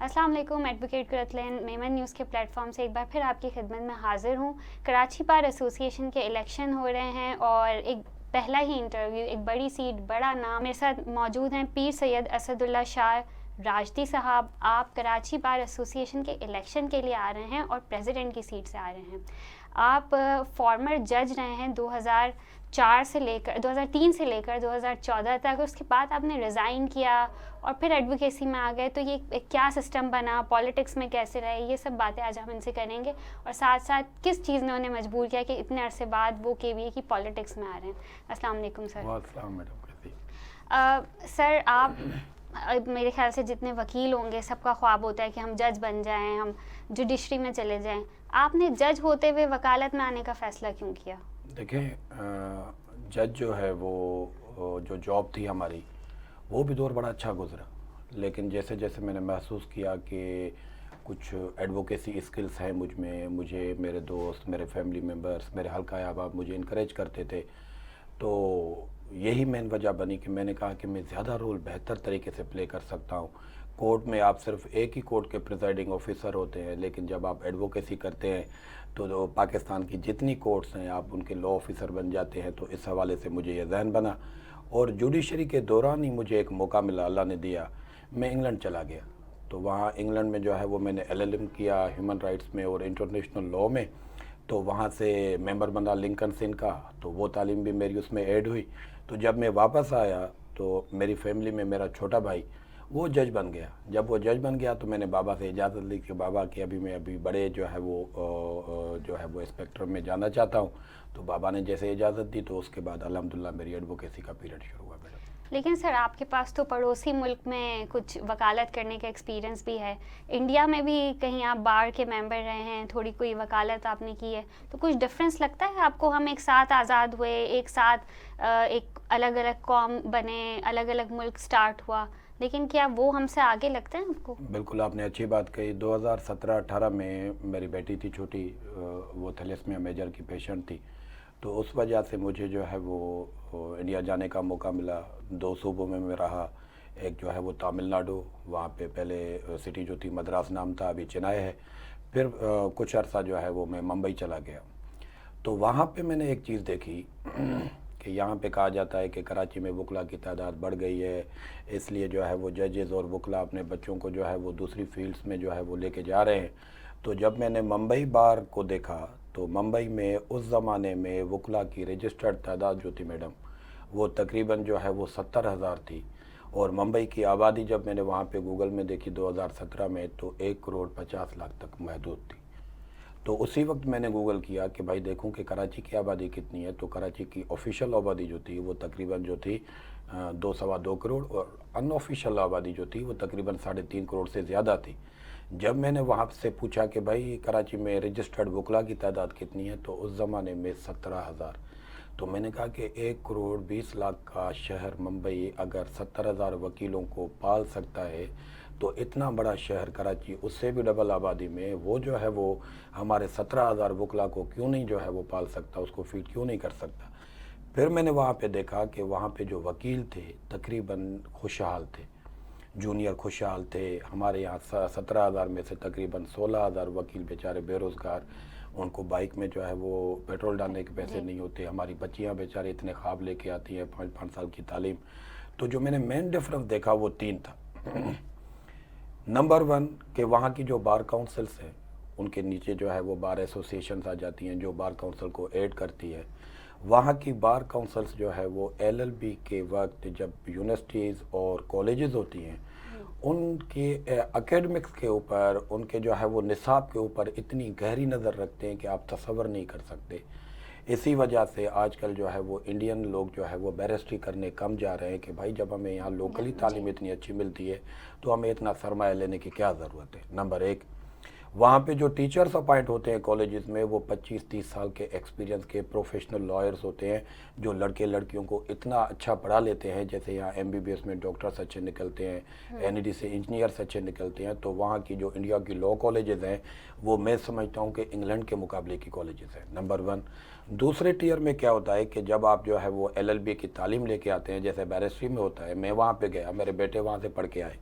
السلام علیکم، advocate کرتلین Memon news کے پلیٹ فارم سے ایک بار پھر آپ کی خدمت میں حاضر ہوں۔ کراچی بار ایسوسی ایشن کے الیکشن ہو رہے ہیں اور ایک پہلا ہی انٹرویو، ایک بڑی سیٹ، بڑا نام، میرے ساتھ موجود ہیں پیر سید اسد اللہ شاہ راجدی صاحب۔ آپ کراچی بار ایسوسی ایشن کے الیکشن کے لیے آ رہے ہیں اور پریزیڈنٹ کی سیٹ سے آ رہے ہیں۔ آپ فارمر جج رہے ہیں 2003 سے لے کر 2014 تک، اس کے بعد آپ نے ریزائن کیا اور پھر ایڈوکیسی میں آ گئے۔ تو یہ کیا سسٹم بنا، پالیٹکس میں کیسے رہے، یہ سب باتیں آج ہم ان سے کریں گے، اور ساتھ ساتھ کس چیز نے انہیں مجبور کیا کہ اتنے عرصے بعد وہ کے وی اے کی پالیٹکس میں آ رہے ہیں۔ السلام علیکم سر۔ السلام علیکم۔ سر، آپ میرے خیال سے جتنے وکیل ہوں گے سب کا خواب ہوتا ہے کہ ہم جج بن جائیں، ہم جوڈیشری میں چلے جائیں۔ آپ نے جج ہوتے ہوئے وکالت میں آنے کا فیصلہ کیوں کیا؟ دیکھیں، جج جو ہے وہ جو جاب تھی ہماری، وہ بھی دور بڑا اچھا گزرا، لیکن جیسے جیسے میں نے محسوس کیا کہ کچھ ایڈوکیسی اسکلز ہیں مجھ میں، مجھے میرے دوست، میرے فیملی ممبرس، میرے حلقہ احباب مجھے انکریج کرتے تھے، تو یہی مین وجہ بنی کہ میں نے کہا کہ میں زیادہ رول بہتر طریقے سے پلے کر سکتا ہوں۔ کورٹ میں آپ صرف ایک ہی کورٹ کے پریزائڈنگ آفیسر ہوتے ہیں، لیکن جب آپ ایڈوکیسی کرتے ہیں تو پاکستان کی جتنی کورٹس ہیں آپ ان کے لا آفیسر بن جاتے ہیں۔ تو اس حوالے سے مجھے یہ ذہن بنا، اور جوڈیشری کے دوران ہی مجھے ایک موقع ملا، اللہ نے دیا، میں انگلینڈ چلا گیا۔ تو وہاں انگلینڈ میں جو ہے وہ میں نے LLM کیا ہیومن رائٹس میں اور انٹرنیشنل لاء میں، تو وہاں سے ممبر بنا لنکن سن کا، تو وہ تعلیم بھی میری اس میں ایڈ ہوئی۔ تو جب میں واپس آیا تو میری فیملی میں میرا چھوٹا بھائی وہ جج بن گیا۔ جب وہ جج بن گیا تو میں نے بابا سے اجازت لی کہ بابا کہ ابھی بڑے جو ہے وہ اسپیکٹرم میں جانا چاہتا ہوں۔ تو بابا نے جیسے اجازت دی تو اس کے بعد الحمدللہ میری ایڈوکیسی کا پیریڈ شروع ہوا میرا۔ لیکن سر، آپ کے پاس تو پڑوسی ملک میں کچھ وکالت کرنے کا ایکسپیرینس بھی ہے، انڈیا میں بھی کہیں آپ بار کے ممبر رہے ہیں، تھوڑی کوئی وکالت آپ نے کی ہے، تو کچھ ڈفرینس لگتا ہے آپ کو؟ ہم ایک ساتھ آزاد ہوئے، ایک ساتھ ایک الگ الگ قوم بنے، الگ الگ ملک سٹارٹ ہوا، لیکن کیا وہ ہم سے آگے لگتا ہے آپ کو؟ بالکل، آپ نے اچھی بات کہی۔ 2017-18 میں میری بیٹی تھی چھوٹی، وہ تھیلیسمیا میجر کی پیشنٹ تھی، تو اس وجہ سے مجھے جو ہے وہ انڈیا جانے کا موقع ملا۔ 2 صوبوں میں رہا، ایک جو ہے وہ تامل ناڈو، وہاں پہ پہلے سٹی جو تھی مدراس نام تھا، ابھی چنئی ہے، پھر کچھ عرصہ جو ہے وہ میں ممبئی چلا گیا۔ تو وہاں پہ میں نے ایک چیز دیکھی کہ یہاں پہ کہا جاتا ہے کہ کراچی میں وکلا کی تعداد بڑھ گئی ہے، اس لیے جو ہے وہ ججز اور وکلا اپنے بچوں کو جو ہے وہ دوسری فیلڈز میں جو ہے وہ لے کے جا رہے ہیں۔ تو جب میں نے ممبئی بار کو دیکھا تو ممبئی میں اس زمانے میں وکلا کی رجسٹرڈ تعداد جو تھی میڈم، وہ تقریباً جو ہے وہ 70,000 تھی، اور ممبئی کی آبادی جب میں نے وہاں پہ گوگل میں دیکھی 2017 میں تو 1,50,00,000 تک محدود تھی۔ تو اسی وقت میں نے گوگل کیا کہ بھائی دیکھوں کہ کراچی کی آبادی کتنی ہے، تو کراچی کی آفیشیل آبادی جو تھی وہ تقریباً جو تھی 2.25 کروڑ، اور ان آفیشیل آبادی جو تھی وہ تقریباً 3.5 کروڑ سے زیادہ تھی۔ جب میں نے وہاں سے پوچھا کہ بھائی کراچی میں رجسٹرڈ وکلا کی تعداد کتنی ہے، تو اس زمانے میں 17,000۔ تو میں نے کہا کہ 1,20,00,000 کا شہر ممبئی اگر 70,000 وکیلوں کو پال سکتا ہے، تو اتنا بڑا شہر کراچی اس سے بھی ڈبل آبادی میں وہ جو ہے وہ ہمارے 17,000 وکلا کو کیوں نہیں جو ہے وہ پال سکتا، اس کو فیڈ کیوں نہیں کر سکتا۔ پھر میں نے وہاں پہ دیکھا کہ وہاں پہ جو وکیل تھے تقریباً خوشحال تھے، جونیئر خوشحال تھے۔ ہمارے یہاں 17,000 میں سے تقریباً 16,000 وکیل بیچارے بے روزگار، ان کو بائک میں جو ہے وہ پیٹرول ڈالنے کے پیسے نہیں ہوتے۔ ہماری بچیاں بیچارے اتنے خواب لے کے آتی ہیں، 5 سال کی تعلیم۔ تو جو میں نے مین ڈفرنس دیکھا وہ 3 تھا۔ نمبر 1 کہ وہاں کی جو بار کاؤنسلز ہیں ان کے نیچے جو ہے وہ بار ایسوسی ایشنز آ جاتی ہیں جو بار کاؤنسل کو ایڈ کرتی ہے۔ وہاں کی بار کاؤنسلز جو ہے وہ LLB کے وقت جب یونیورسٹیز اور کالجز ہوتی ہیں ان کے اکیڈمکس کے اوپر، ان کے جو ہے وہ نصاب کے اوپر اتنی گہری نظر رکھتے ہیں کہ آپ تصور نہیں کر سکتے۔ اسی وجہ سے آج کل جو ہے وہ انڈین لوگ جو ہے وہ بیرسٹری کرنے کم جا رہے ہیں کہ بھائی جب ہمیں یہاں لوکلی تعلیم اتنی اچھی ملتی ہے تو ہمیں اتنا سرمایہ لینے کی کیا ضرورت ہے۔ نمبر 1، وہاں پہ جو ٹیچرز اپائنٹ ہوتے ہیں کالجز میں وہ 25-30 سال کے ایکسپیرینس کے پروفیشنل لائرز ہوتے ہیں، جو لڑکے لڑکیوں کو اتنا اچھا پڑھا لیتے ہیں۔ جیسے یہاں MBBS میں ڈاکٹرز اچھے نکلتے ہیں، NED سے انجینئرس اچھے نکلتے ہیں، تو وہاں کی جو انڈیا کی لا کالجز ہیں وہ میں سمجھتا ہوں کہ انگلینڈ کے مقابلے کی کالجز ہیں۔ نمبر 1۔ دوسرے ٹیئر میں کیا ہوتا ہے کہ جب آپ جو ہے وہ LLB کی تعلیم لے کے آتے ہیں، جیسے بیرسٹری میں ہوتا ہے، میں وہاں پہ گیا، میرے بیٹے وہاں سے پڑھ کے آئے،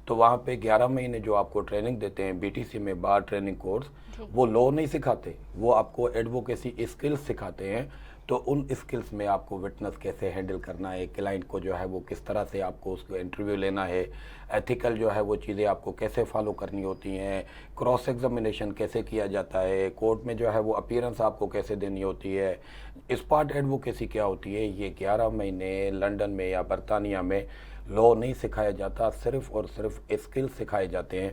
تو وہاں پہ 11 مہینے جو آپ کو ٹریننگ دیتے ہیں BTC میں بار ٹریننگ کورس, وہ لو نہیں سکھاتے, وہ آپ کو ایڈوکیسی اسکلز سکھاتے ہیں. تو ان اسکلز میں آپ کو وٹنس کیسے ہینڈل کرنا ہے, کلائنٹ کو جو ہے وہ کس طرح سے آپ کو اس کو انٹرویو لینا ہے, ایتھیکل جو ہے وہ چیزیں آپ کو کیسے فالو کرنی ہوتی ہیں, کراس ایگزامینیشن کیسے کیا جاتا ہے, کورٹ میں جو ہے وہ اپیرنس آپ کو کیسے دینی ہوتی ہے, اسپاٹ ایڈوکیسی کیا ہوتی ہے. یہ 11 مہینے لنڈن میں یا برطانیہ میں لو نہیں سکھایا جاتا, صرف اور صرف اسکل سکھائے جاتے ہیں.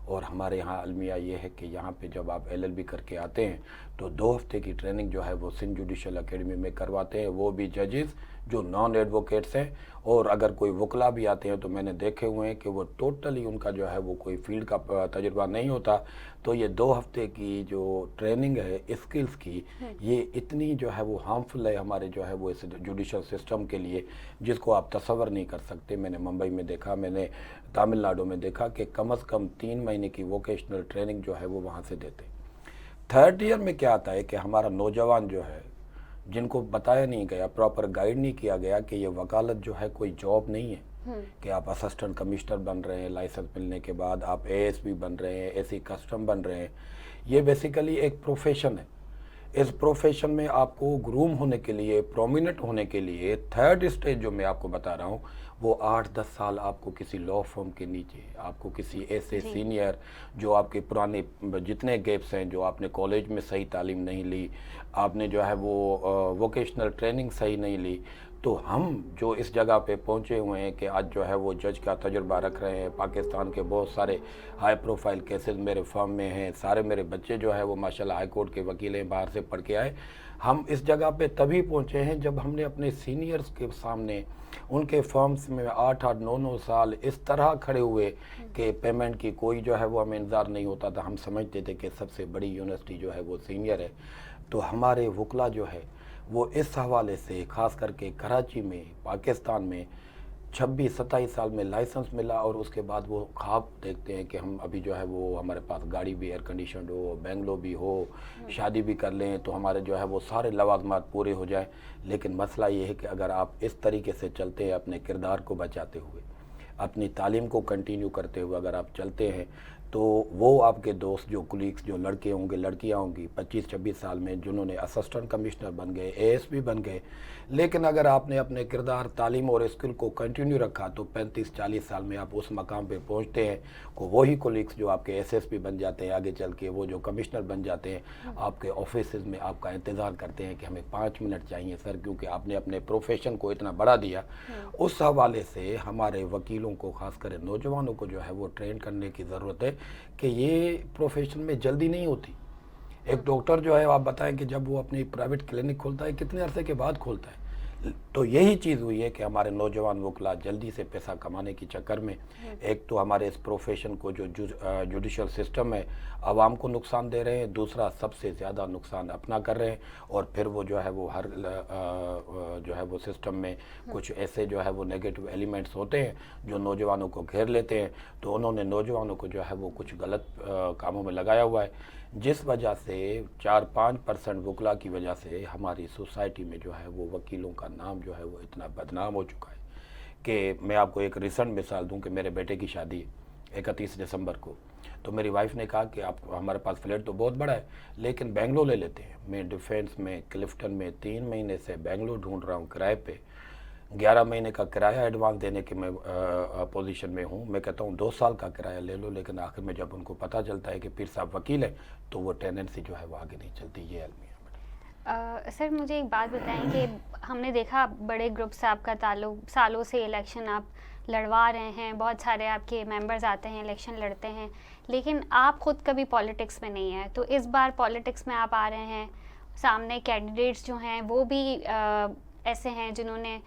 اور ہمارے یہاں المیہ یہ ہے کہ یہاں پہ جب آپ LLB کر کے آتے ہیں تو 2 ہفتے کی ٹریننگ جو ہے وہ سندھ جوڈیشل اکیڈمی میں کرواتے ہیں, وہ بھی ججز جو نان ایڈوکیٹس ہیں. اور اگر کوئی وکلا بھی آتے ہیں تو میں نے دیکھے ہوئے ہیں کہ وہ ٹوٹلی ان کا جو ہے وہ کوئی فیلڈ کا تجربہ نہیں ہوتا. تو یہ 2 ہفتے کی جو ٹریننگ ہے اسکلز کی, یہ اتنی جو ہے وہ ہارمفل ہے ہمارے جو ہے وہ اس جوڈیشل سسٹم کے لیے, جس کو آپ تصور نہیں کر سکتے. میں نے ممبئی میں دیکھا, میں نے تامل ناڈو میں دیکھا کہ کم از کم 3 مہینے کی ووکیشنل ٹریننگ جو ہے وہ وہاں سے دیتے. 3rd ایئر میں کیا آتا ہے کہ ہمارا نوجوان جو ہے, جن کو بتایا نہیں گیا, پراپر گائیڈ نہیں کیا گیا کہ یہ وکالت جو ہے کوئی جاب نہیں ہے کہ آپ اسسٹنٹ کمشنر بن رہے ہیں, لائسنس ملنے کے بعد آپ ASP بن رہے ہیں, AC کسٹم بن رہے ہیں. یہ بیسیکلی ایک پروفیشن ہے. اس پروفیشن میں آپ کو گروم ہونے کے لیے, پرومیننٹ ہونے کے لیے 3rd اسٹیج جو میں آپ کو بتا رہا ہوں, وہ 8-10 سال آپ کو کسی لا فرم کے نیچے, آپ کو کسی ایسے سینئر جو آپ کے پرانے جتنے گیپس ہیں, جو آپ نے کالج میں صحیح تعلیم نہیں لی, آپ نے جو ہے وہ ووکیشنل ٹریننگ صحیح نہیں لی. تو ہم جو اس جگہ پہ پہنچے ہوئے ہیں کہ آج جو ہے وہ جج کا تجربہ رکھ رہے ہیں, پاکستان کے بہت سارے ہائی پروفائل کیسز میرے فرم میں ہیں, سارے میرے بچے جو ہے وہ ماشاءاللہ ہائی کورٹ کے وکیل ہیں, باہر سے پڑھ کے آئے. ہم اس جگہ پہ تبھی پہنچے ہیں جب ہم نے اپنے سینئرز کے سامنے ان کے فرمز میں 8-8 9-9 سال اس طرح کھڑے ہوئے کہ پیمنٹ کی کوئی جو ہے وہ ہمیں انتظار نہیں ہوتا تھا. ہم سمجھتے تھے کہ سب سے بڑی یونیورسٹی جو ہے وہ سینئر ہے. تو ہمارے وکلا جو ہے وہ اس حوالے سے, خاص کر کے کراچی میں, پاکستان میں 26-27 سال میں لائسنس ملا, اور اس کے بعد وہ خواب دیکھتے ہیں کہ ہم ابھی جو ہے وہ ہمارے پاس گاڑی بھی ایئر کنڈیشنڈ ہو, بنگلو بھی ہو, شادی بھی کر لیں تو ہمارے جو ہے وہ سارے لوازمات پورے ہو جائیں. لیکن مسئلہ یہ ہے کہ اگر آپ اس طریقے سے چلتے ہیں, اپنے کردار کو بچاتے ہوئے, اپنی تعلیم کو کنٹینیو کرتے ہوئے اگر آپ چلتے ہیں, تو وہ آپ کے دوست جو کولیگس, جو لڑکے ہوں گے, لڑکیاں ہوں گی 25-26 سال میں, جنہوں نے اسسٹنٹ کمشنر بن گئے, ASP بن گئے, لیکن اگر آپ نے اپنے کردار, تعلیم اور اسکل کو کنٹینیو رکھا تو 35-40 سال میں آپ اس مقام پہ پہنچتے ہیں کہ وہی کولیگس جو آپ کے SSP بن جاتے ہیں, آگے چل کے وہ جو کمشنر بن جاتے ہیں, آپ کے آفیسز میں آپ کا انتظار کرتے ہیں کہ ہمیں 5 منٹ چاہیے سر, کیونکہ آپ نے اپنے پروفیشن کو اتنا بڑھا دیا. اس حوالے سے ہمارے وکیلوں کو, خاص کر نوجوانوں کو جو ہے وہ ٹرین کرنے کی ضرورت ہے کہ یہ پروفیشن میں جلدی نہیں ہوتی. ایک ڈاکٹر جو ہے, آپ بتائیں کہ جب وہ اپنی پرائیویٹ کلینک کھولتا ہے کتنے عرصے کے بعد کھولتا ہے. تو یہی چیز ہوئی ہے کہ ہمارے نوجوان وکلا جلدی سے پیسہ کمانے کی چکر میں, ایک تو ہمارے اس پروفیشن کو جو جوڈیشل سسٹم ہے عوام کو نقصان دے رہے ہیں, دوسرا سب سے زیادہ نقصان اپنا کر رہے ہیں. اور پھر وہ جو ہے وہ ہر جو ہے وہ سسٹم میں کچھ ایسے جو ہے وہ نیگیٹو ایلیمنٹس ہوتے ہیں جو نوجوانوں کو گھیر لیتے ہیں. تو انہوں نے نوجوانوں کو جو ہے وہ کچھ غلط کاموں میں لگایا ہوا ہے, جس وجہ سے 4-5% وکلا کی وجہ سے ہماری سوسائٹی میں جو ہے وہ وکیلوں کا نام جو ہے وہ اتنا بدنام ہو چکا ہے. کہ میں آپ کو ایک ریسنٹ مثال دوں کہ میرے بیٹے کی شادی ہے 31 دسمبر کو, تو میری وائف نے کہا کہ آپ ہمارے پاس فلیٹ تو بہت بڑا ہے لیکن بنگلو لے لیتے ہیں. میں ڈیفینس میں کلفٹن میں 3 مہینے سے بنگلو ڈھونڈ رہا ہوں کرائے پہ, 11 مہینے کا کرایہ ایڈوانس دینے کے میں پوزیشن میں ہوں. میں کہتا ہوں 2 سال کا کرایہ لے لو, لیکن آخر میں جب ان کو پتہ چلتا ہے کہ پیر صاحب وکیل ہے تو وہ ٹیننسی جو ہے وہ آگے نہیں چلتی. یہ المیہ. سر مجھے ایک بات بتائیں کہ ہم نے دیکھا بڑے گروپ سے آپ کا تعلق, سالوں سے الیکشن آپ لڑوا رہے ہیں, بہت سارے آپ کے ممبرز آتے ہیں الیکشن لڑتے ہیں, لیکن آپ خود کبھی پالیٹکس میں نہیں ہیں. تو اس بار پالیٹکس میں آپ آ رہے ہیں, سامنے کینڈیڈیٹس جو ہیں وہ بھی ایسے ہیں جنہوں نے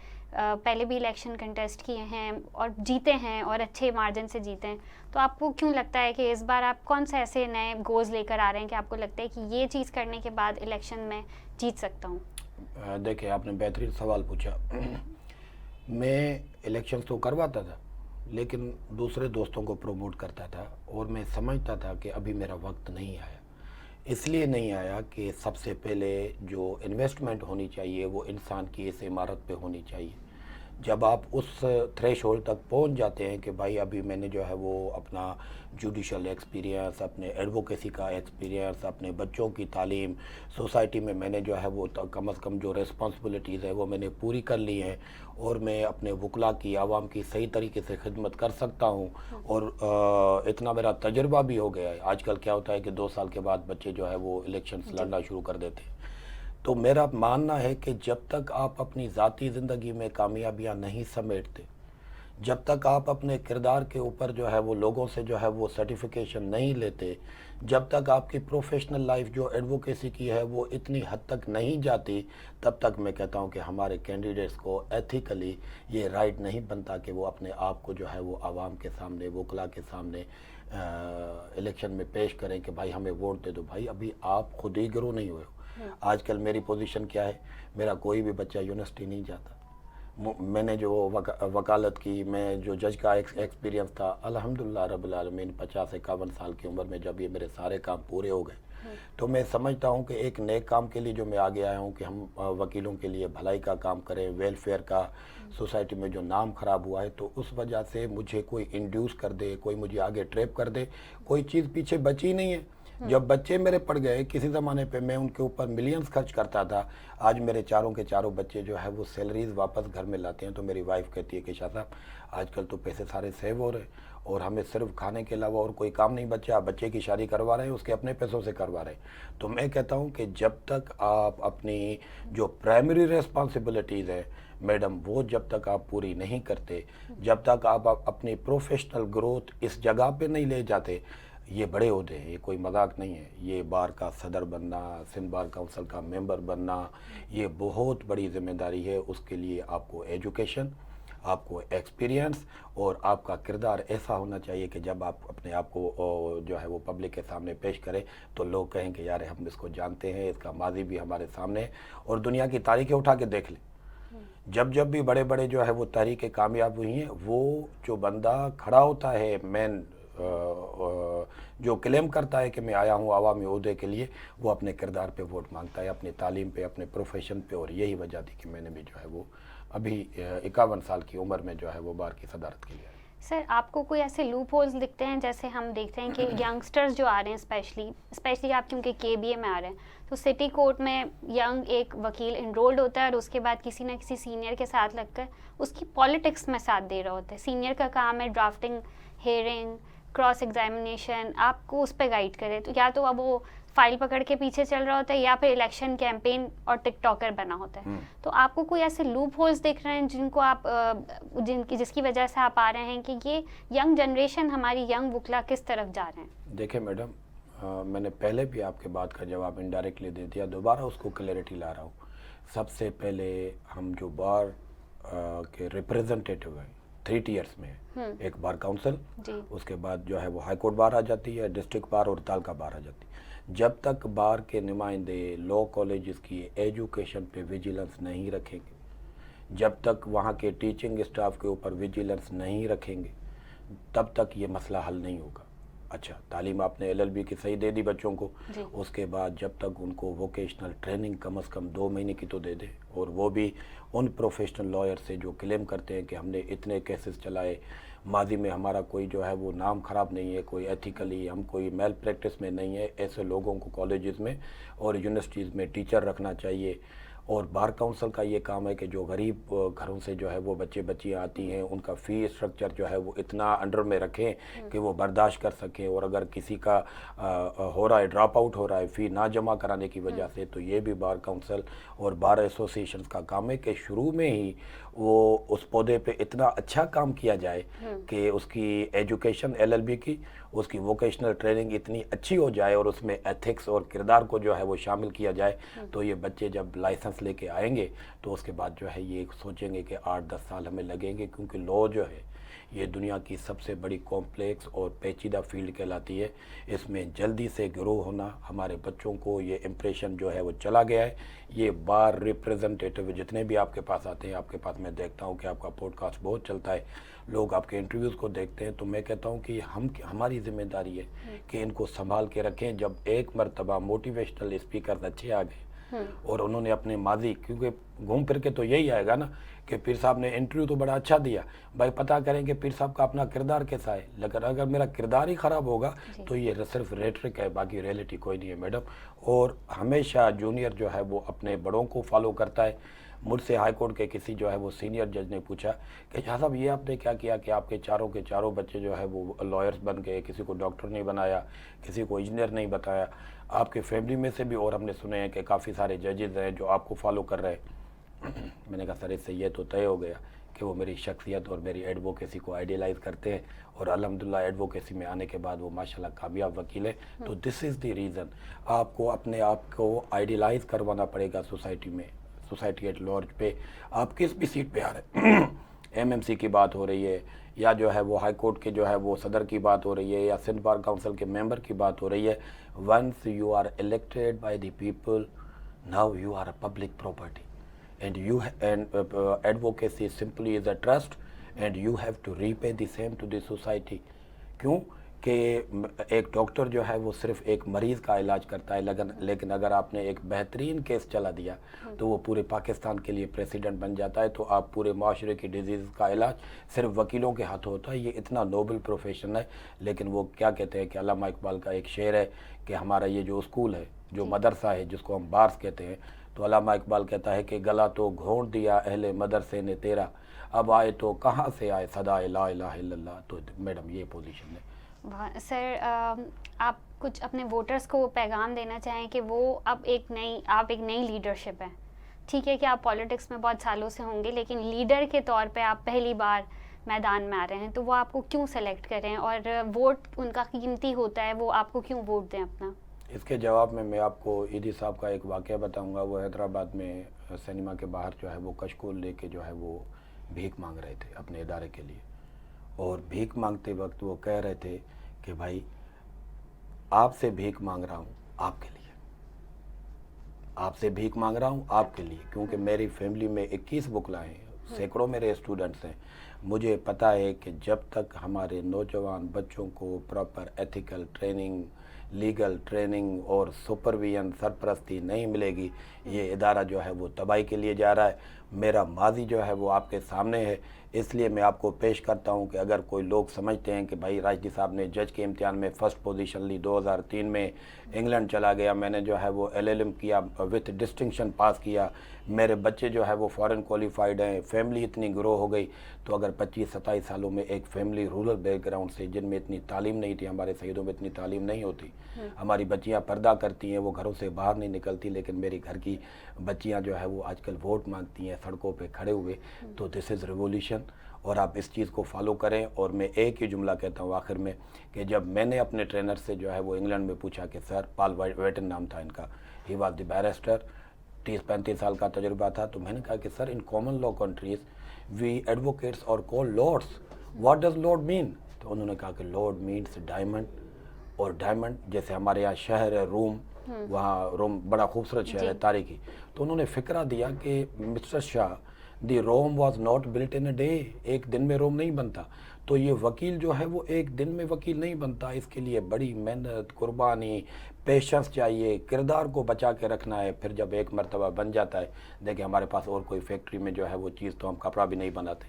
پہلے بھی الیکشن کنٹیسٹ کیے ہیں اور جیتے ہیں اور اچھے مارجن سے جیتے ہیں. تو آپ کو کیوں لگتا ہے کہ اس بار آپ کون سے ایسے نئے گولز لے کر آ رہے ہیں کہ آپ کو لگتا ہے کہ یہ چیز کرنے کے بعد الیکشن میں جیت سکتا ہوں؟ دیکھیں, آپ نے بہترین سوال پوچھا. میں الیکشن تو کرواتا تھا لیکن دوسرے دوستوں کو پروموٹ کرتا تھا, اور میں سمجھتا تھا کہ ابھی میرا وقت نہیں آیا. اس لیے نہیں آیا کہ سب سے پہلے جو انویسٹمنٹ ہونی چاہیے وہ انسان کی اس عمارت پہ ہونی چاہیے. جب آپ اس تھریش ہولڈ تک پہنچ جاتے ہیں کہ بھائی ابھی میں نے جو ہے وہ اپنا جوڈیشل ایکسپیرینس، اپنے ایڈوکیسی کا ایکسپیرینس، اپنے بچوں کی تعلیم، سوسائٹی میں میں نے جو ہے وہ کم از کم جو ریسپانسبلٹیز ہے وہ میں نے پوری کر لی ہیں، اور میں اپنے وکلا کی، عوام کی صحیح طریقے سے خدمت کر سکتا ہوں، اور اتنا میرا تجربہ بھی ہو گیا ہے۔ آج کل کیا ہوتا ہے کہ 2 سال کے بعد بچے جو ہے وہ الیکشنز لڑنا شروع کر دیتے ہیں۔ تو میرا ماننا ہے کہ جب تک آپ اپنی ذاتی زندگی میں کامیابیاں نہیں سمیٹتے، جب تک آپ اپنے کردار کے اوپر جو ہے وہ لوگوں سے جو ہے وہ سرٹیفیکیشن نہیں لیتے، جب تک آپ کی پروفیشنل لائف جو ایڈوکیسی کی ہے وہ اتنی حد تک نہیں جاتی، تب تک میں کہتا ہوں کہ ہمارے کینڈیڈیٹس کو ایتھیکلی یہ رائٹ نہیں بنتا کہ وہ اپنے آپ کو جو ہے وہ عوام کے سامنے، وکلا کے سامنے الیکشن میں پیش کریں کہ بھائی ہمیں ووٹ دے دو۔ بھائی ابھی آپ خود ہی گرو نہیں ہوئے ہو۔ آج کل میری پوزیشن کیا ہے، میرا کوئی بھی بچہ یونیورسٹی نہیں جاتا، میں نے جو وکالت کی، میں جو جج کا ایکسپیرینس تھا، الحمدللہ رب العالمین 50-51 سال کی عمر میں جب یہ میرے سارے کام پورے ہو گئے، تو میں سمجھتا ہوں کہ ایک نیک کام کے لیے جو میں آگے آیا ہوں کہ ہم وکیلوں کے لیے بھلائی کا کام کریں، ویلفیئر کا، سوسائٹی میں جو نام خراب ہوا ہے، تو اس وجہ سے مجھے کوئی انڈیوس کر دے، کوئی مجھے آگے ٹریپ کر دے، کوئی چیز پیچھے بچی نہیں ہے۔ جب بچے میرے پڑ گئے، کسی زمانے پہ میں ان کے اوپر ملینز خرچ کرتا تھا، آج میرے چاروں کے چاروں بچے جو ہے وہ سیلریز واپس گھر میں لاتے ہیں، تو میری وائف کہتی ہے کہ شاہ صاحب آج کل تو پیسے سارے سیو ہو رہے اور ہمیں صرف کھانے کے علاوہ اور کوئی کام نہیں بچا، بچے کی شادی کروا رہے ہیں، اس کے اپنے پیسوں سے کروا رہے ہیں۔ تو میں کہتا ہوں کہ جب تک آپ اپنی جو پرائمری ریسپانسبلٹیز ہے میڈم، وہ جب تک آپ پوری نہیں کرتے، جب تک آپ اپنی پروفیشنل گروتھ اس جگہ پہ نہیں لے جاتے، یہ بڑے عہدے ہیں، یہ کوئی مذاق نہیں ہے۔ یہ بار کا صدر بننا، سندھ بار کونسل کا ممبر بننا، یہ بہت بڑی ذمہ داری ہے۔ اس کے لیے آپ کو ایجوکیشن، آپ کو ایکسپیرینس اور آپ کا کردار ایسا ہونا چاہیے کہ جب آپ اپنے آپ کو جو ہے وہ پبلک کے سامنے پیش کریں تو لوگ کہیں کہ یار ہم اس کو جانتے ہیں، اس کا ماضی بھی ہمارے سامنے ہے، اور دنیا کی تاریخیں اٹھا کے دیکھ لیں۔ جب بھی بڑے بڑے جو ہے وہ تحریکیں کامیاب ہوئی ہیں، وہ جو بندہ کھڑا ہوتا ہے مین، جو کلیم کرتا ہے کہ میں آیا ہوں عوامی عہدے کے لیے، وہ اپنے کردار پہ ووٹ مانگتا ہے، اپنی تعلیم پہ، اپنے پروفیشن پہ، اور یہی وجہ تھی کہ میں نے بھی جو ہے وہ ابھی 51 سال کی عمر میں جو ہے وہ بار کی صدارت کے لیے۔ سر آپ کو کوئی ایسے لوپ ہولز دکھتے ہیں؟ جیسے ہم دیکھتے ہیں کہ ینگسٹرز جو آ رہے ہیں، اسپیشلی آپ کیونکہ KBA میں آ رہے ہیں، تو سٹی کورٹ میں ینگ ایک وکیل انرولڈ ہوتا ہے اور اس کے بعد کسی نہ کسی سینئر کے ساتھ لگ کر اس کی پالیٹکس میں ساتھ دے رہا ہوتا ہے۔ سینئر کا کام ہے ڈرافٹنگ، ہیئرنگ، کراس ایگزامینیشن، آپ کو اس پہ گائیڈ کرے، تو یا تو اب وہ فائل پکڑ کے پیچھے چل رہا ہوتا ہے یا پھر الیکشن کیمپین اور ٹک ٹاکر بنا ہوتا ہے۔ تو آپ کو کوئی ایسے لوپ ہولز دیکھ رہے ہیں جن کو آپ جس کی وجہ سے آپ آ رہے ہیں کہ یہ ینگ جنریشن، ہماری ینگ وکلا کس طرف جا رہے ہیں؟ دیکھیں میڈم، میں نے پہلے بھی آپ کے بات کا جواب انڈائریکٹلی دے دیا، دوبارہ اس کو کلیئرٹی لا رہا ہوں۔ سب سے پہلے ہم جو بار کے ریپریزنٹیٹیو ہیں 3 ٹیئرس میں ہے، ایک بار کاؤنسل، اس کے بعد جو ہے وہ ہائی کورٹ بار آ جاتی ہے، ڈسٹرکٹ بار اور تعلقہ بار آ جاتی ہے۔ جب تک بار کے نمائندے لاء کالجز کی ایجوکیشن پہ ویجیلنس نہیں رکھیں گے، جب تک وہاں کے ٹیچنگ اسٹاف کے اوپر ویجیلنس نہیں رکھیں گے، تب تک یہ مسئلہ حل نہیں ہوگا۔ اچھا، تعلیم آپ نے LLB کی صحیح دے دی بچوں کو، اس کے بعد جب تک ان کو ووکیشنل ٹریننگ کم از کم 2 مہینے کی تو دے دے، اور وہ بھی ان پروفیشنل لائر سے جو کلیم کرتے ہیں کہ ہم نے اتنے کیسز چلائے، ماضی میں ہمارا کوئی جو ہے وہ نام خراب نہیں ہے، کوئی ایتھیکلی ہم کوئی میل پریکٹس میں نہیں ہے، ایسے لوگوں کو کالجز میں اور یونیورسٹیز میں ٹیچر رکھنا چاہیے۔ اور بار کونسل کا یہ کام ہے کہ جو غریب گھروں سے جو ہے وہ بچیاں آتی ہیں، ان کا فی اسٹرکچر جو ہے وہ اتنا انڈر میں رکھیں کہ وہ برداشت کر سکیں، اور اگر کسی کا ہو رہا ہے ڈراپ آؤٹ ہو رہا ہے فی نہ جمع کرانے کی وجہ سے، تو یہ بھی بار کونسل اور بار ایسوسیشنز کا کام ہے کہ شروع میں ہی وہ اس پودے پہ اتنا اچھا کام کیا جائے کہ اس کی ایجوکیشن LLB کی، اس کی ووکیشنل ٹریننگ اتنی اچھی ہو جائے اور اس میں ایتھکس اور کردار کو جو ہے وہ شامل کیا جائے، تو یہ بچے جب لائسنس لے کے آئیں گے تو اس کے بعد جو ہے یہ سوچیں گے کہ 8-10 سال ہمیں لگیں گے، کیونکہ لاء جو ہے یہ دنیا کی سب سے بڑی کمپلیکس اور پیچیدہ فیلڈ کہلاتی ہے۔ اس میں جلدی سے گرو ہونا، ہمارے بچوں کو یہ امپریشن جو ہے وہ چلا گیا ہے۔ یہ بار ریپریزنٹیٹیو جتنے بھی آپ کے پاس آتے ہیں، آپ کے پاس میں دیکھتا ہوں کہ آپ کا پوڈ کاسٹ بہت چلتا ہے، لوگ آپ کے انٹرویوز کو دیکھتے ہیں، تو میں کہتا ہوں کہ ہماری ذمہ داری ہے کہ ان کو سنبھال کے رکھیں۔ جب ایک مرتبہ موٹیویشنل اسپیکرز اچھے آ گئے اور انہوں نے اپنے ماضی، کیونکہ گھوم پھر کے تو یہی آئے گا نا کہ پیر صاحب نے انٹرویو تو بڑا اچھا دیا، بھائی پتہ کریں کہ پیر صاحب کا اپنا کردار کیسا ہے، لیکن اگر میرا کردار ہی خراب ہوگا تو یہ صرف ریٹرک ہے، باقی ریئلٹی کوئی نہیں ہے میڈم. اور ہمیشہ جونیئر جو ہے وہ اپنے بڑوں کو فالو کرتا ہے. مجھ سے ہائی کورٹ کے کسی جو ہے وہ سینئر جج نے پوچھا کہ شاہ صاحب یہ آپ نے کیا کیا کہ آپ کے چاروں بچے جو ہے وہ لائرز بن گئے، کسی کو ڈاکٹر نہیں بنایا، کسی کو انجینئر نہیں بتایا، آپ کے فیملی میں سے بھی اور ہم نے سنے ہیں کہ کافی سارے ججز ہیں جو آپ کو فالو کر رہے ہیں. میں نے کہا سر اس سے یہ تو طے ہو گیا کہ وہ میری شخصیت اور میری ایڈوکیسی کو آئیڈیلائز کرتے ہیں، اور الحمدللہ ایڈوکیسی میں آنے کے بعد وہ ماشاءاللہ کامیاب وکیل ہے. تو دس از دی ریزن، آپ کو اپنے آپ کو آئیڈیلائز کروانا پڑے گا سوسائٹی میں، سوسائٹی ایٹ لارج پہ. آپ کس بھی سیٹ پہ آ رہے ہیں، MMC کی بات ہو رہی ہے یا جو ہے وہ ہائی کورٹ کے جو ہے وہ صدر کی بات ہو رہی ہے یا سندھ بار کونسل کے ممبر کی بات ہو رہی ہے، once you are elected by the people now you are a public property and advocacy simply is a trust and you have to repay the same to the society. کیوں کہ ایک doctor جو ہے وہ صرف ایک مریض کا علاج کرتا ہے، لیکن اگر آپ نے ایک بہترین کیس چلا دیا تو وہ پورے پاکستان کے لیے پریسیڈنٹ بن جاتا ہے. تو آپ پورے معاشرے کی ڈیزیز کا علاج صرف وکیلوں کے ہاتھ ہوتا ہے. یہ اتنا نوبل پروفیشن ہے. لیکن وہ کیا کہتے ہیں کہ علامہ اقبال کا ایک شعر ہے کہ ہمارا یہ جو اسکول ہے، جو مدرسہ ہے جس کو ہم بارس کہتے ہیں، تو علامہ اقبال کہتا ہے کہ گلا تو گھونٹ دیا اہل مدرسے نے تیرا، اب آئے تو کہاں سے آئے صدائے لا الہ الا اللہ. تو میڈم یہ پوزیشن ہے. سر آپ کچھ اپنے ووٹرز کو پیغام دینا چاہیں کہ وہ اب ایک نئی لیڈرشپ ہے، ٹھیک ہے کہ آپ پالیٹکس میں بہت سالوں سے ہوں گے، لیکن لیڈر کے طور پہ آپ پہلی بار میدان میں آ رہے ہیں، تو وہ آپ کو کیوں سلیکٹ کریں اور ووٹ ان کا قیمتی ہوتا ہے، وہ آپ کو کیوں ووٹ دیں اپنا؟ اس کے جواب میں آپ کو ایدی صاحب کا ایک واقعہ بتاؤں گا. وہ حیدرآباد میں سنیما کے باہر جو ہے وہ کشکول لے کے جو ہے وہ بھیک مانگ رہے تھے اپنے ادارے کے لیے، اور بھیک مانگتے وقت وہ کہہ رہے تھے کہ بھائی آپ سے بھیک مانگ رہا ہوں آپ کے لیے، آپ سے بھیک مانگ رہا ہوں آپ کے لیے، کیونکہ میری فیملی میں 21 وکلا ہیں، سینکڑوں میرے اسٹوڈنٹس ہیں. مجھے پتہ ہے کہ جب تک ہمارے نوجوان بچوں کو proper ethical training, legal training اور سپرویژن سرپرستی نہیں ملے گی، یہ ادارہ جو ہے وہ تباہی کے لیے جا رہا ہے. میرا ماضی جو ہے وہ آپ کے سامنے ہے، اس لیے میں آپ کو پیش کرتا ہوں کہ اگر کوئی لوگ سمجھتے ہیں کہ بھائی راشدی صاحب نے جج کے امتحان میں فرسٹ پوزیشن لی، 2003 میں انگلینڈ چلا گیا، میں نے جو ہے وہ LLM کیا وتھ ڈسٹنکشن پاس کیا، میرے بچے جو ہے وہ فارن کوالیفائڈ ہیں، فیملی اتنی گرو ہو گئی. تو اگر 25-27 سالوں میں ایک فیملی رورل بیک گراؤنڈ سے، جن میں اتنی تعلیم نہیں تھی، ہمارے سیدوں میں اتنی تعلیم نہیں ہوتی، ہماری بچیاں پردہ کرتی ہیں، وہ گھروں سے باہر نہیں نکلتی، لیکن میری گھر کی بچیاں جو ہے وہ آج کل ووٹ مانگتی ہیں سڑکوں پہ کھڑے ہوئے. تو دس از ریولیوشن، اور آپ اس چیز کو فالو کریں. اور میں ایک ہی جملہ کہتا ہوں آخر میں کہ جب میں نے اپنے ٹرینر سے جو ہے وہ انگلینڈ میں پوچھا کہ سر، پال ویٹن نام تھا ان کا، ہی واز دی بیرسٹر، 30-35 سال کا تجربہ تھا، تو میں نے کہا کہ sir in common law countries we advocates are called lords, what does lord mean? تو انہوں نے کہا کہ لارڈ مینس ڈائمنڈ، اور ڈائمنڈ جیسے ہمارے یہاں شہر ہے روم، وہاں روم بڑا خوبصورت شہر ہے تاریخی. تو انہوں نے فکرہ دیا کہ mister Shah, the Rome was not built in a day, ایک دن میں روم نہیں بنتا. تو یہ وکیل جو ہے وہ ایک دن میں وکیل نہیں بنتا، اس کے لیے بڑی محنت، قربانی، پیشنس چاہیے، کردار کو بچا کے رکھنا ہے. پھر جب ایک مرتبہ بن جاتا ہے، دیکھیں ہمارے پاس اور کوئی فیکٹری میں جو ہے وہ چیز تو ہم کپڑا بھی نہیں بناتے.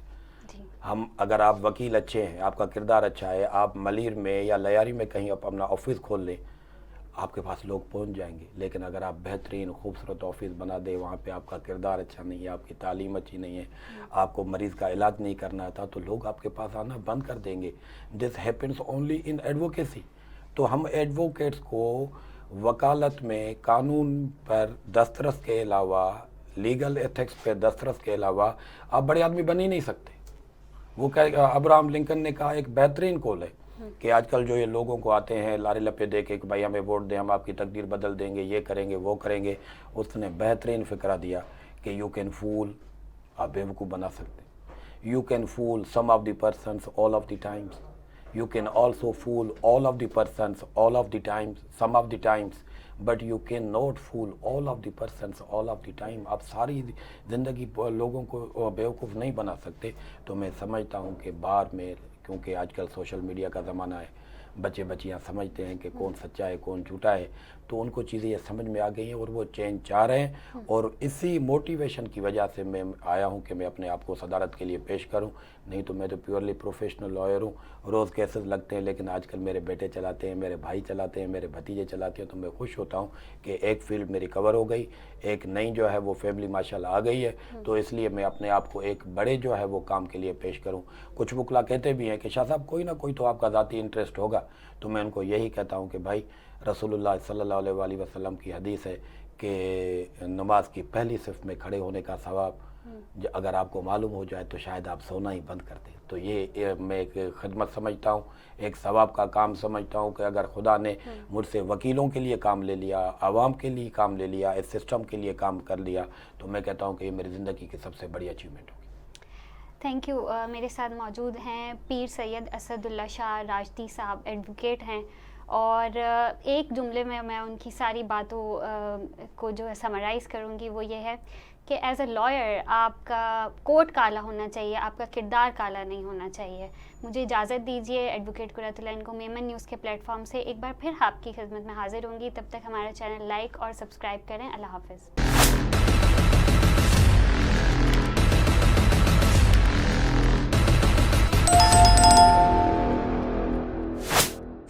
ہم اگر آپ وکیل اچھے ہیں، آپ کا کردار اچھا ہے، آپ ملیر میں یا لیاری میں کہیں آپ اپنا آفس کھول لیں، آپ کے پاس لوگ پہنچ جائیں گے. لیکن اگر آپ بہترین خوبصورت آفس بنا دیں، وہاں پہ آپ کا کردار اچھا نہیں ہے، آپ کی تعلیم اچھی نہیں ہے، آپ کو مریض کا علاج نہیں کرنا آتا، تو لوگ آپ کے پاس آنا بند کر دیں گے. This happens only in advocacy. تو ہم ایڈوکیٹس کو وکالت میں قانون پر دسترس کے علاوہ، لیگل ایتھکس پہ دسترس کے علاوہ آپ بڑے آدمی بن ہی نہیں سکتے. وہ ابراہم لنکن نے کہا ایک بہترین کول ہے کہ آج کل جو یہ لوگوں کو آتے ہیں لارے لپے دے کے کہ بھائی ہمیں ووٹ دیں، ہم آپ کی تقدیر بدل دیں گے، یہ کریں گے وہ کریں گے، اس نے بہترین فکرہ دیا کہ یو کین فول، آپ بیوقوف بنا سکتے، you can fool some of the persons all of the times, you can also fool all of the persons all of the times some of the times, but you can not fool all of the persons all of the time. آپ ساری زندگی لوگوں کو بیوقوف نہیں بنا سکتے. تو میں سمجھتا ہوں کہ بار میں، کیونکہ آج کل سوشل میڈیا کا زمانہ ہے، بچے بچیاں سمجھتے ہیں کہ کون سچا ہے کون جھوٹا ہے، تو ان کو چیزیں یہ سمجھ میں آ گئی ہیں اور وہ چینج چاہ رہے ہیں، اور اسی موٹیویشن کی وجہ سے میں آیا ہوں کہ میں اپنے آپ کو صدارت کے لیے پیش کروں. نہیں تو میں تو پیورلی پروفیشنل لائر ہوں، روز کیسز لگتے ہیں، لیکن آج کل میرے بیٹے چلاتے ہیں، میرے بھائی چلاتے ہیں، میرے بھتیجے چلاتے ہیں، تو میں خوش ہوتا ہوں کہ ایک فیلڈ میری کور ہو گئی، ایک نئی جو ہے وہ فیملی ماشاءاللہ آ گئی ہے. تو اس لیے میں اپنے آپ کو ایک بڑے جو ہے وہ کام کے لیے پیش کروں. کچھ وکلا کہتے بھی ہیں کہ شاہ صاحب کوئی نہ کوئی تو آپ کا ذاتی انٹرسٹ ہوگا، تو میں ان کو یہی کہتا ہوں کہ بھائی رسول اللہ صلی اللہ علیہ وآلہ وسلم کی حدیث ہے کہ نماز کی پہلی صف میں کھڑے ہونے کا ثواب اگر آپ کو معلوم ہو جائے تو شاید آپ سونا ہی بند کر دیں. تو یہ میں ایک خدمت سمجھتا ہوں، ایک ثواب کا کام سمجھتا ہوں کہ اگر خدا نے مجھ سے وکیلوں کے لیے کام لے لیا، عوام کے لیے کام لے لیا، اس سسٹم کے لیے کام کر لیا، تو میں کہتا ہوں کہ یہ میری زندگی کی سب سے بڑی اچیومنٹ ہوگی. Thank you. میرے ساتھ موجود ہیں پیر سید اسد اللہ شاہ راجدی صاحب، ایڈوکیٹ ہیں، اور ایک جملے میں ان کی ساری باتوں کو جو ہے سمرائز کروں گی، وہ یہ ہے کہ ایز اے لائر آپ کا کوٹ کالا ہونا چاہیے، آپ کا کردار کالا نہیں ہونا چاہیے. مجھے اجازت دیجیے ایڈوکیٹ قرۃ العین کو میمن نیوز کے پلیٹ فارم سے ایک بار پھر آپ کی خدمت میں حاضر ہوں گی. تب تک ہمارا چینل لائک اور سبسکرائب کریں. اللہ حافظ.